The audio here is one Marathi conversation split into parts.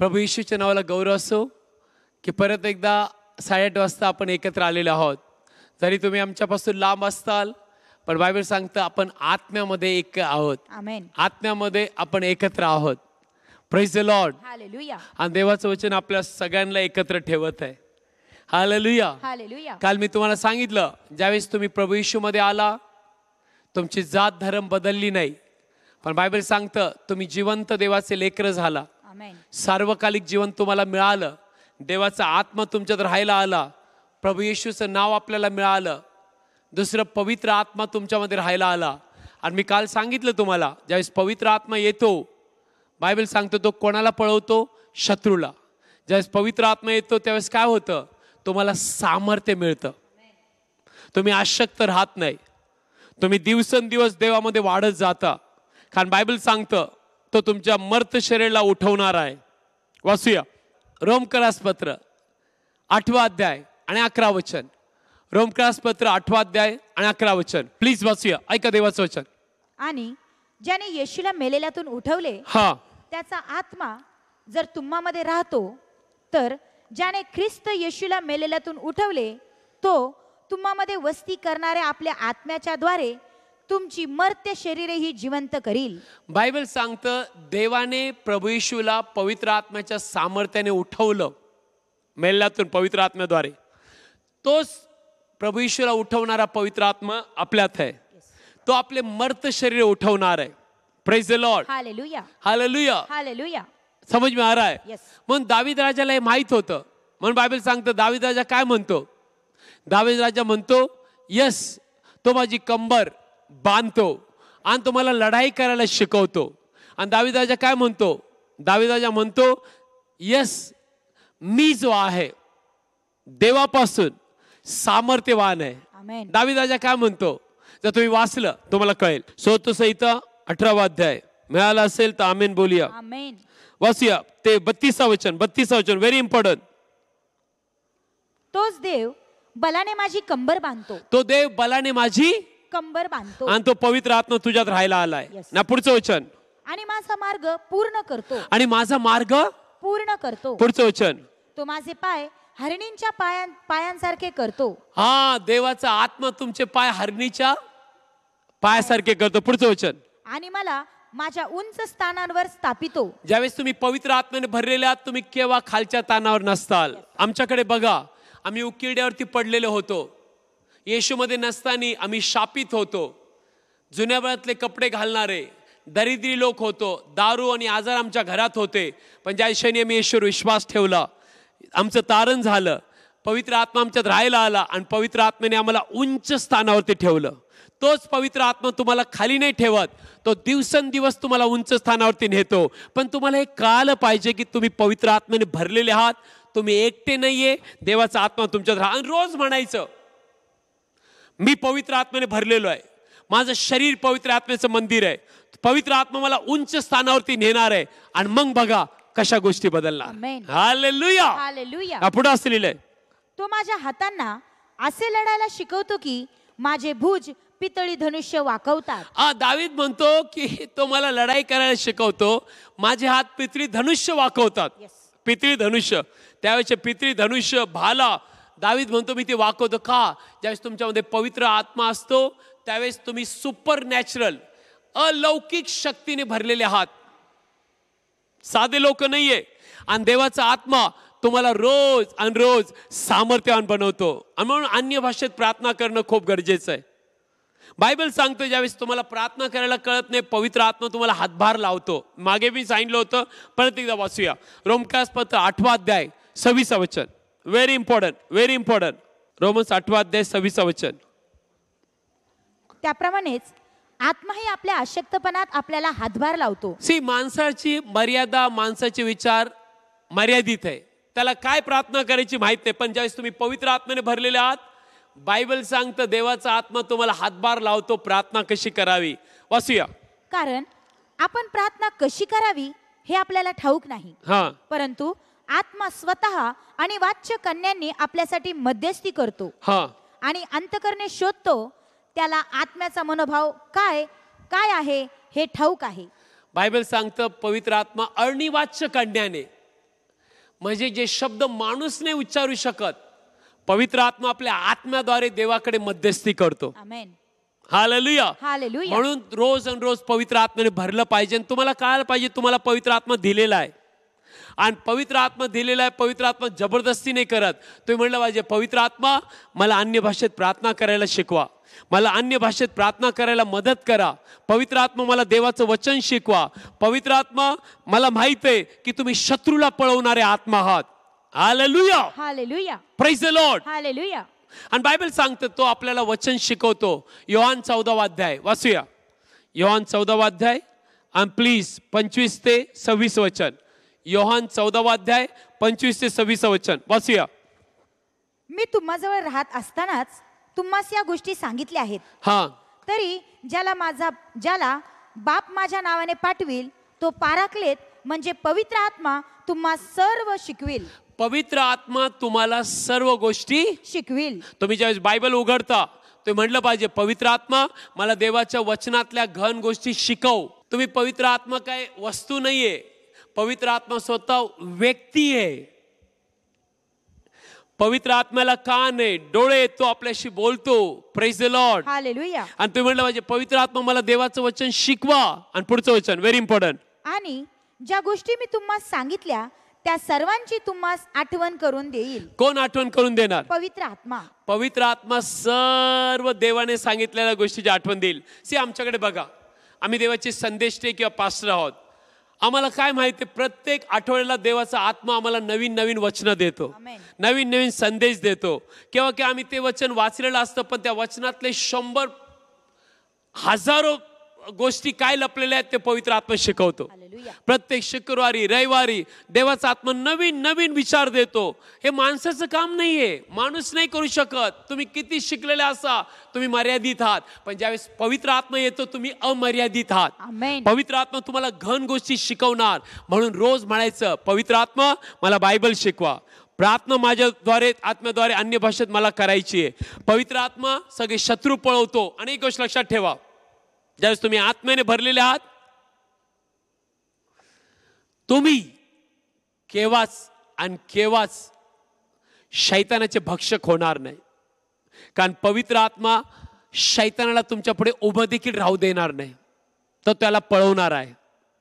प्रभू येशूच्या नावाला गौरव असो की परत एकदा 8:30 वाजता आपण एकत्र आलेलो आहोत. जरी तुम्ही आमच्यापासून लांब असताल पण बायबल सांगतं आपण आत्म्यामध्ये एक आहोत. आमेन. आत्म्यामध्ये आपण एकत्र आहोत. Praise the Lord. हालेलुया. आणि देवाचं वचन आपल्या सगळ्यांना एकत्र ठेवत आहे. हालेलुया. हालेलुया. काल मी तुम्हाला सांगितलं ज्यावेळेस तुम्ही प्रभू येशूमध्ये आला तुमची जात धर्म बदलली नाही, पण बायबल सांगतं तुम्ही जिवंत देवाचे लेकरं झाला. आमेन. सार्वकालिक जीवन तुम्हाला मिळालं. देवाचा आत्मा तुमच्यात राहायला आला. प्रभू येशूचं नाव आपल्याला मिळालं. दुसरं पवित्र आत्मा तुमच्यामध्ये राहायला आला. आणि मी काल सांगितलं तुम्हाला ज्यावेळेस पवित्र आत्मा येतो बायबल सांगतो तो कोणाला पळवतो? शत्रूला. ज्यावेळेस पवित्र आत्मा येतो त्यावेळेस काय होतं? तुम्हाला सामर्थ्य मिळतं. तुम्ही अशक्त राहत नाही. तुम्ही दिवसेंदिवस देवामध्ये वाढत जाता. कारण बायबल सांगतं तो तुमच्या मर्त शरीराला उठवणार आहे. वाचूया रोमकरास पत्र 8वा अध्याय आणि 11 वचन. रोमकरास पत्र 8वा अध्याय आणि 11 वचन. प्लीज वाचूया. ऐका देवाचं वचन. आणि ज्याने येशूला मेलेल्यातून उठवले त्याचा आत्मा जर तुम्हामध्ये राहतो तर ज्याने ख्रिस्त येशूला मेलेल्यातून उठवले तो तुम्हामध्ये वस्ती करणाऱ्या आपल्या आत्म्याच्या द्वारे तुमची मर्त्य शरीरेही जिवंत करील. बायबल सांगतं देवाने प्रभू येशूला पवित्र आत्म्याच्या सामर्थ्याने उठवलं मेलेल्यातून पवित्र आत्म्याद्वारे. तोच प्रभू येशूला उठवणारा पवित्र आत्मा आपल्यात आहे. तो आपले मर्त शरीर उठवणार आहे. Praise the Lord. Hallelujah. Hallelujah. Hallelujah. समज में आ रहा है. Yes. म्हणून दावीद राजाला हे माहित होतं. म्हणून बायबल सांगतं दावीद राजा काय म्हणतो? दावीद राजा म्हणतो यस तो माझी कंबर बांधतो आणि तो मला लढाई करायला शिकवतो. आणि दावीद राजा काय म्हणतो? दावीद राजा म्हणतो यस मी जो आहे देवापासून सामर्थ्यवान आहे. आमेन. दावीद राजा काय म्हणतो? जर तुम्ही वाचलं तुम्हाला कळेल. स्तोत्रसंहिता 18वा अध्याय मिळाला असेल तर आमेन बोलूया. आमेन. वाचूया ते 32 वचन. 32 वचन व्हेरी इम्पॉर्टंट. तोच देव बलाने माझी कंबर बांधतो. तो देव बलाने माझी कंबर बांधतो आणि तो पवित्र आत्मा तुझ्यात राहायला आलाय. Yes. ना पुढचं वचन. आणि माझा मार्ग पूर्ण करतो. आणि माझा मार्ग पूर्ण करतो. पुढचं वचन. तो माझे पाय हरणींच्या पायांसारखे करतो. हा देवाचा आत्मा तुमचे पाय हरणीच्या पायासारखे करतो. पुढचं वचन. आणि मला माझ्या उंच स्थानांवर स्थापितो. ज्यावेळेस तुम्ही पवित्र आत्म्याने भरलेले आहात तुम्ही केव्हा खालच्या तानावर नसताल. आमच्याकडे बघा आम्ही उकिरड्यावरती पडलेलो होतो. येशूमध्ये नसताना आम्ही शापित होतो. जुन्या वेळातले कपडे घालणारे दरिद्री लोक होतो. दारू आणि आजार आमच्या घरात होते. पण ज्या क्षणी आम्ही येशूवर विश्वास ठेवला आमचं तारण झालं. पवित्र आत्मा आमच्यात राहायला आला आणि पवित्र आत्म्याने आम्हाला उंच स्थानावरती ठेवलं. तोच पवित्र आत्मा तुम्हाला खाली नाही ठेवत. तो दिवसेंदिवस तुम्हाला उंच स्थानावरती नेतो. पण तुम्हाला हे कळालं पाहिजे की तुम्ही पवित्र आत्म्याने भरलेले आहात. तुम्ही एकटे नाहीये. देवाचा आत्मा तुमच्यात राहा. आणि रोज म्हणायचं मी पवित्र आत्म्याने भरलेलो आहे. माझं शरीर पवित्र आत्म्याचं मंदिर आहे. पवित्र आत्मा मला उंच स्थानावरती नेणार आहे. आणि मग बघा कशा गोष्टी बदलणार. आमेन. हालेलुया. हालेलुया. पुढे असं लिहिलंय तो माझ्या हातांना असे लढायला शिकवतो की माझे भुज पितळी धनुष्य वाकवतात. दावीद म्हणतो की तो मला लढाई करायला शिकवतो. माझे हात पितळी धनुष्य वाकवतात. पितळी धनुष्य त्यावेळेचे पितळी धनुष्य भाला दावीद म्हणतो मी ते वाकवतो. का? ज्यावेळेस तुमच्यामध्ये पवित्र आत्मा असतो त्यावेळेस तुम्ही सुपर नॅचरल अलौकिक शक्तीने भरलेले आहात. साधे लोक नाहीये. आणि देवाचा आत्मा तुम्हाला रोज आणि रोज सामर्थ्यवान बनवतो. आणि म्हणून अन्य भाषेत प्रार्थना करणं खूप गरजेचं आहे. बायबल सांगतो ज्यावेळेस तुम्हाला प्रार्थना करायला कळत नाही पवित्र आत्मा तुम्हाला हातभार लावतो. मागे मी सांगितलं होतं परत एकदा वाचूया. रोमकास पत्र 8वा अध्याय 26 वचन. Very important. Very important. Romans 8वा अध्याय 26 वचन. त्याप्रमाणेच आत्माही आपल्या अशक्तपणात आपल्याला हातभार लावतो. माणसाची मर्यादा माणसाचे विचार मर्यादित आहे. त्याला काय प्रार्थना करायची माहित नाही. पण ज्यावेळेस तुम्ही पवित्र आत्म्याने भरलेले आहात बायबल सांगतं देवाचा आत्मा तुम्हाला हातभार लावतो प्रार्थना कशी करावी. वाचूया. कारण आपण प्रार्थना कशी करावी हे आपल्याला ठाऊक नाही. परंतु आत्मा स्वतः आणि वाच्य कन्यांनी आपल्यासाठी मध्यस्थी करतो. आणि अंतकरणे शोधतो त्याला आत्म्याचा मनोभाव काय काय आहे हे ठाऊक आहे. बायबल सांगतं पवित्र आत्मा अनिवाच्य कन्याने म्हणजे जे शब्द माणूस नाही उच्चारू शकत, पवित्र आत्मा आपल्या आत्म्याद्वारे देवाकडे मध्यस्थी करतो. आमेन. हालेलुया. हालेलुया. म्हणून रोज आणि रोज पवित्र आत्म्याने भरलं पाहिजे. तुम्हाला कळायला पाहिजे तुम्हाला पवित्र आत्मा दिलेला आहे, आणि पवित्र आत्मा दिलेला आहे. पवित्र आत्मा जबरदस्ती नाही करत. तुम्ही म्हणलं पाहिजे, पवित्र आत्मा मला अन्य भाषेत प्रार्थना करायला शिकवा, मला अन्य भाषेत प्रार्थना करायला मदत करा. पवित्र आत्मा मला देवाचं वचन शिकवा. पवित्र आत्मा मला माहित आहे की तुम्ही शत्रूला पळवणारे आत्मा आहात. Hallelujah. Hallelujah. Praise the Lord. Hallelujah. आणि बायबल सांगतं तो आपल्याला वचन शिकवतो. योहान 14वा अध्याय वाचूया. योहान 14वा अध्याय आणि प्लीज 25 ते 26 वचन. योहान 14वा अध्याय 25 ते 26 वचन वाचूया. मी तुम्हाजवळ राहत असतानाच तुम्हास या गोष्टी सांगितल्या आहेत. हा. तरी ज्याला बाप माझ्या नावाने पाठविल तो पाराकलेत म्हणजे पवित्र आत्मा तुम्हा सर्व शिकविल. पवित्र आत्मा तुम्हाला सर्व गोष्टी शिकविल. तुम्ही ज्यावेळेस बायबल उघडता तुम्ही म्हटलं पाहिजे, पवित्र आत्मा मला देवाच्या वचनातल्या घन गोष्टी शिकव. तुम्ही पवित्र आत्मा काय वस्तू नाहीये, पवित्र आत्मा स्वतः व्यक्ती आहे. पवित्र आत्म्याला कान आहे, डोळे, तो आपल्याशी बोलतो. Praise the Lord. हालेलुया. आणि तुम्ही म्हटलं पाहिजे, पवित्र आत्मा मला देवाचं वचन शिकवा. आणि पुढचं वचन व्हेरी इम्पॉर्टंट. आणि ज्या गोष्टी मी तुम्हाला सांगितल्या त्या सर्वांची तुम्हाला आठवण करून देईल. कोण आठवण करून देणार? पवित्र आत्मा. पवित्र आत्मा सर्व देवाने सांगितलेल्या गोष्टीची आठवण देईल. आमच्याकडे बघा, आम्ही देवाचे संदेष्टे किंवा पास्टर आहोत. आम्हाला काय माहिती, प्रत्येक आठवड्याला देवाचा आत्मा आम्हाला नवीन नवीन वचनं देतो, नवीन नवीन संदेश देतो. केव्हा केव्हा आम्ही ते वचन वाचलेलं असतं, पण त्या वचनातले 100 हजारो गोष्टी काय लपलेल्या आहेत ते पवित्र आत्मा शिकवतो. प्रत्येक शुक्रवारी रविवारी देवाचा आत्मा नवीन नवीन विचार देतो. हे माणसाचं काम नाहीये, माणूस नाही करू शकत. तुम्ही किती शिकलेले असा, तुम्ही मर्यादित आहात. पण ज्यावेळेस पवित्र आत्मा येतो तुम्ही अमर्यादित आहात. पवित्र आत्मा तुम्हाला घन गोष्टी शिकवणार. म्हणून रोज म्हणायचं, पवित्र आत्मा मला बायबल शिकवा. प्रार्थना माझ्याद्वारे आत्म्याद्वारे अन्य भाषेत मला करायची आहे. पवित्र आत्मा सगळे शत्रू पळवतो. आणि एक गोष्ट लक्षात ठेवा, ज्यावेळेस तुम्ही आत्म्याने भरलेले आहात तुम्ही केव्हाच आणि केव्हाच शैतानाचे भक्षक होणार नाही. कारण पवित्र आत्मा शैतानाला तुमच्या पुढे उभं देखील राहू देणार नाही, तो त्याला पळवणार आहे.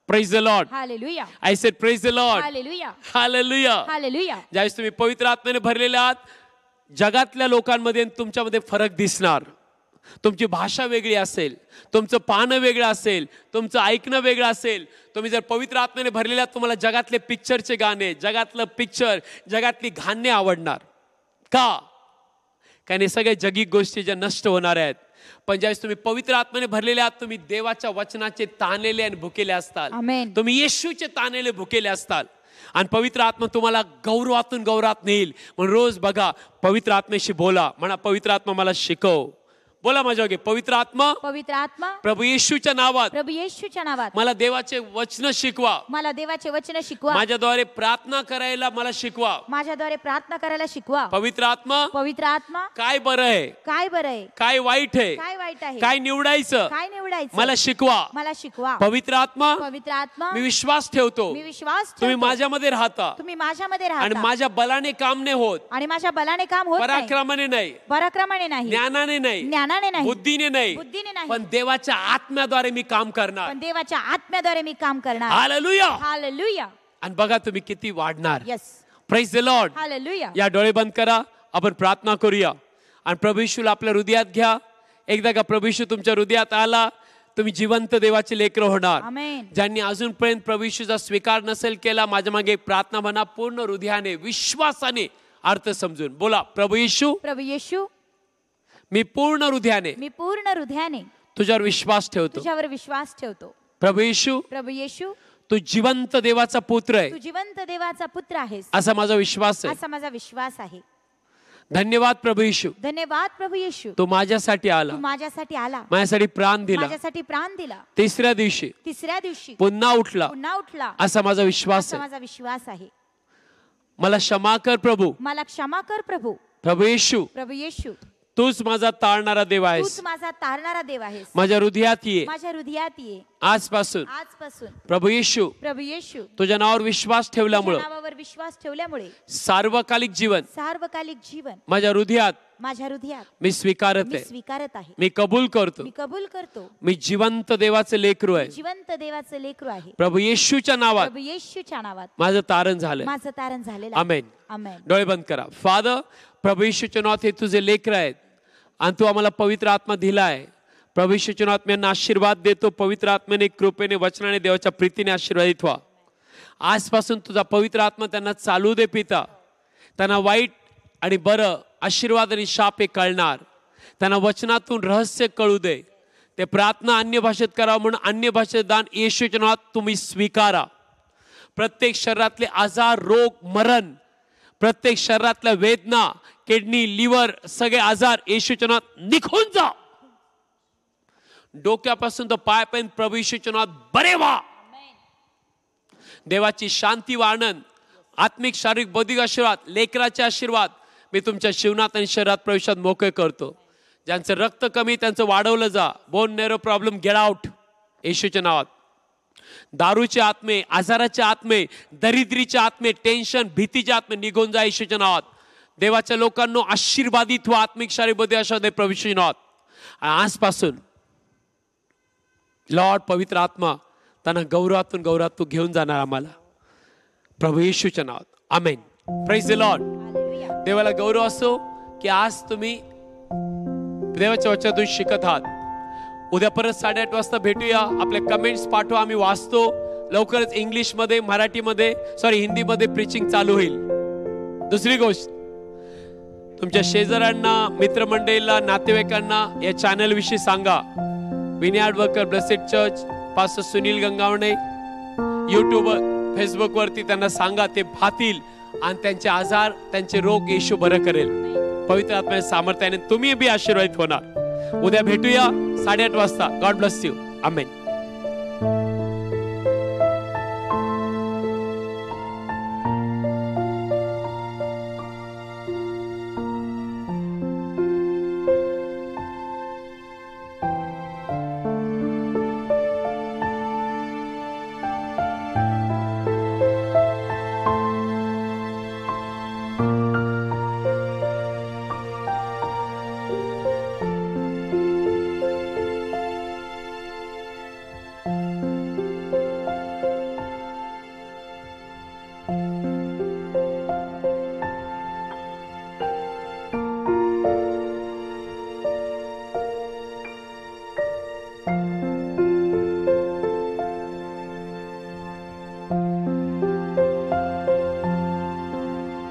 Praise the Lord. Hallelujah. I said praise the Lord. Hallelujah. Hallelujah. Hallelujah. ज्यावेळेस तुम्ही पवित्र आत्म्याने भरलेले आहात, जगातल्या लोकांमध्ये तुमच्यामध्ये फरक दिसणार. तुमची भाषा वेगळी असेल, तुमचं पाहणं वेगळं असेल, तुमचं ऐकणं वेगळं असेल. तुम्ही जर पवित्र आत्म्याने भरलेला आहात, तुम्हाला जगातले पिक्चरचे गाणे, जगातलं पिक्चर, जगातली गाणी आवडणार. का? कारण हे सगळे जगिक गोष्टी ज्या नष्ट होणार आहेत. पण ज्यावेळेस तुम्ही पवित्र आत्म्याने भरलेले आहात, तुम्ही देवाच्या वचनाचे ताणलेले आणि भुकेले असताल. तुम्ही येशूचे ताणलेले भुकेले असताल. आणि पवित्र आत्मा तुम्हाला गौरवातून गौरवात नेईल. म्हणून रोज बघा, पवित्र आत्म्याशी बोला, म्हणा पवित्र आत्मा मला शिकव. बोला माझ्या मागे, पवित्र आत्मा, पवित्र आत्मा, प्रभू येशूच्या नावात, प्रभू येशूच्या नावात मला देवाचे वचन शिकवा. मला देवाचे वचन शिकवा. माझ्याद्वारे प्रार्थना करायला मला शिकवा. माझ्याद्वारे प्रार्थना करायला शिकवा. पवित्र आत्मा, पवित्र आत्मा, काय बरं आहे, काय बरं आहे, काय वाईट आहे, काय वाईट आहे, काय निवडायचं, काय निवडायचं, मला शिकवा. मला शिकवा. पवित्र आत्मा, पवित्र आत्मा, मी विश्वास ठेवतो, मी विश्वास ठेवतो, तुम्ही माझ्यामध्ये राहता, तुम्ही माझ्यामध्ये आणि राहता, माझ्या बलाने काम नाही होत, आणि माझ्या बलाने काम होत नाही, पराक्रमाने नाही, पराक्रमाने नाही, ज्ञानाने नाही, ज्ञानाने नाही, बुद्धीने नाही, बुद्धीने नाही, पण देवाच्या आत्म्याद्वारे मी काम करणार. पण देवाच्या आत्म्याद्वारे मी काम करणार. हालेलुया. हालेलुया. आणि बघा तुम्ही किती वाढणार. Yes. Praise the Lord. Hallelujah. या डोळे बंद करा, आपण प्रार्थना करूया. आणि प्रभू येशूला आपल्या हृदयात घ्या. एकदा का प्रभू येशू तुमच्या हृदयात आला, तुम्ही जिवंत देवाचे लेकरं होणार. आमेन. ज्यांनी अजूनपर्यंत प्रभू येशूचा स्वीकार नसेल केला, माझ्या मागे एक प्रार्थना म्हणा, पूर्ण हृदयाने विश्वासाने अर्थ समजून बोला, प्रभू येशू, प्रभू येशू, मी पूर्ण हृदयाने, मी पूर्ण हृदयाने तुझ्यावर विश्वास ठेवतो. तुझ्यावर विश्वास ठेवतो. प्रभू येशू, प्रभू येशू, तू जिवंत देवाचा पुत्र आहे, तू जिवंत देवाचा पुत्र आहेस, असा माझा विश्वास आहे. असा माझा विश्वास आहे. धन्यवाद प्रभू येशू, धन्यवाद प्रभू येशू, तू माझ्यासाठी आला, तू माझ्यासाठी आला, माझ्यासाठी प्राण दिला, माझ्यासाठी प्राण दिला, तिसऱ्या दिवशी पुन्हा उठला, पुन्हा उठला, असा माझा विश्वास असा आहे. माझा विश्वास आहे. मला क्षमा कर प्रभू. मला क्षमा कर प्रभू. प्रभू येशू, प्रभू येशू, तूच माझा तारणारा देव आहेस, तूच माझा तारणारा देव आहेस. माझ्या हृदयात ये, माझ्या हृदयात ये आजपासून. आजपासून. प्रभू येशू, प्रभू येशू, तुझ्या नावावर विश्वास ठेवल्यामुळे तुझ्या नावावर विश्वास ठेवल्यामुळे सार्वकालिक जीवन माझ्या हृदयात मी स्वीकारत आहे. मी कबूल करतो. मी जिवंत देवाचे लेकरू आहे. प्रभू येशूच्या नावात माझं तारण झालं. आमेन. डोळे बंद करा. फादर, प्रभू येशूच्या नावात हे तुझे लेकर आहेत आणि तू आम्हाला पवित्र आत्मा दिलाय. प्रभू येशूच्या नावात मी यांना आशीर्वाद देतो. पवित्र आत्म्याने, कृपेने, वचनाने, देवाच्या प्रीतीने आशीर्वादित व्हा. आजपासून तुझा पवित्र आत्मा त्यांना चालू दे पिता. त्यांना वाईट आणि बरं, आशीर्वाद आणि शाप हे कळणार. त्यांना वचनातून रहस्य कळू दे. ते प्रार्थना अन्य भाषेत करावं म्हणून अन्य भाषेत दान येशूच्या नावात तुम्ही स्वीकारा. प्रत्येक शरीरातले आजार, रोग, मरण, प्रत्येक शरीरातल्या वेदना, किडनी, लिव्हर, सगळे आजार येशूच्या नावात निघून जा. डोक्यापासून तर पायापर्यंत प्रभू येशूच्या नावात बरे व्हा. देवाची शांती व आनंद, आत्मिक, शारीरिक, बौद्धिक आशीर्वाद, लेकराचे आशीर्वाद मी तुमच्या जीवनात आणि शरीरात प्रवेशात मोकळे करतो. ज्यांचं रक्त कमी त्यांचं वाढवलं जा. Bone marrow problem get out येशूच्या नावात. दारूचे आत्मे, आजाराचे आत्मे, दरिद्रीचे आत्मे, टेन्शन, भीतीचे आत्मे निघून जा येशूच्या नावात. देवाच्या लोकांनो आशीर्वादित व्हा. आत्मिक, शारीरिक, बौद्धिक आशीर्वाद प्रभू येशूच्या नावात. आणि आजपासून लॉर्ड पवित्र आत्मा त्यांना गौरवात तू घेऊन जाणार आम्हाला प्रभू येशूच्या नावात. आमेन. Praise the Lord. देवाला गौरव असो की आज तुम्ही देवाच्या वचनातून शिकत आहात. उद्या परत 8:30 वाजता भेटूया. आपले कमेंट्स पाठवा, आम्ही वाचतो. लवकरच इंग्लिशमध्ये, मराठीमध्ये, हिंदीमध्ये प्रीचिंग चालू होईल. दुसरी गोष्ट, तुमच्या शेजाऱ्यांना, मित्रमंडळीला, नातेवाईकांना या चॅनल विषयी सांगा. Vineyard worker blessed church, pastor Sunil Gangawane. YouTube, Facebook वरती त्यांना सांगा. ते भातील आणि त्यांचे आजार, त्यांचे रोग येशू बरं करेल. पवित्र आत्म्याच्या सामर्थ्याने तुम्ही बी आशीर्वादित होणार. उद्या भेटूया 8:30 वाजता. God bless you. आमेन.